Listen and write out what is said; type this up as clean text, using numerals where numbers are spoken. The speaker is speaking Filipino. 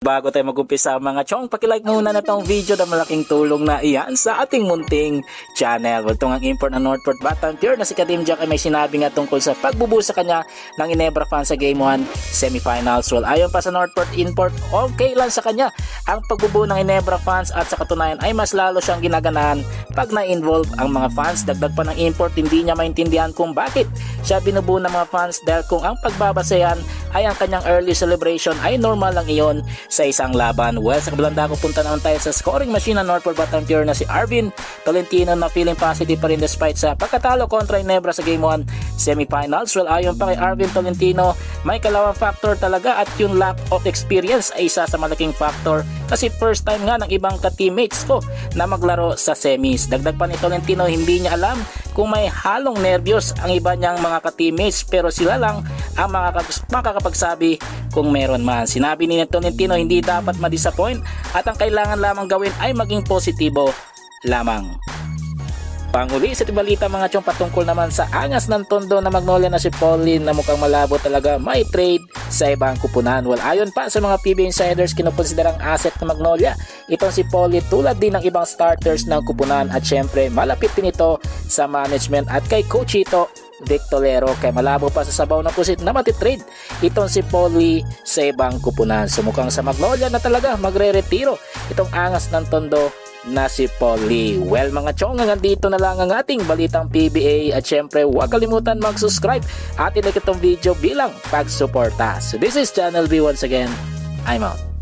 Bago tayo mag-umpisa mga chong, pakilike muna na itong video na malaking tulong na iyan sa ating munting channel. Ito ang import ng Northport Bataan Pure na si Kadim Jack ay may sinabi nga tungkol sa pagbubuo sa kanya ng Ginebra fans sa Game 1 semifinals. Well, ayon pa sa Northport Import, okay lang sa kanya ang pagbubuo ng Ginebra fans at sa katunayan ay mas lalo siyang ginaganahan pag na-involve ang mga fans. Dagdag pa ng import, hindi niya maintindihan kung bakit siya binubuo ng mga fans dahil kung ang pagbabasehan ay ang kanyang early celebration ay normal lang iyon sa isang laban. Well, sa kabilang dako punta naman tayo sa scoring machine ng Northport Bataan Pure na si Arvin Tolentino na feeling positive pa rin despite sa pagkatalo kontra Ginebra sa Game 1 semifinals. Well, ayon pa kay Arvin Tolentino, may kalawang factor talaga at yung lack of experience ay isa sa malaking factor kasi first time nga ng ibang ka-teammates ko na maglaro sa semis. Dagdag pa ni Tolentino, hindi niya alam kung may halong nervyos ang iba niyang mga ka-teammates pero sila lang ang makakapagsabi kung meron man. Sinabi ni Tolentino hindi dapat ma-disappoint at ang kailangan lamang gawin ay maging positibo lamang. Panghuli sa tibalita mga chong patungkol naman sa angas ng tondo na Magnolia na si Pauline na mukhang malabo talaga may trade sa ibang kupunan. Well, ayon pa sa mga PB Insiders, kinukonsiderang asset ng Magnolia itong si Pauline tulad din ng ibang starters ng kupunan at syempre malapit din ito sa management at kay Coach Ito Victolero kay malabo pa sa sabaw ng pusit na matitrade itong si Paulie sa ibang kupunan. So mukhang sa Magnolia na talaga magre-retiro itong angas ng tondo na si Paulie. Well mga chong, hanggang dito na lang ang ating balitang PBA at syempre huwag kalimutan mag-subscribe at i-like itong video bilang pagsuporta. So this is Channel B once again. I'm out.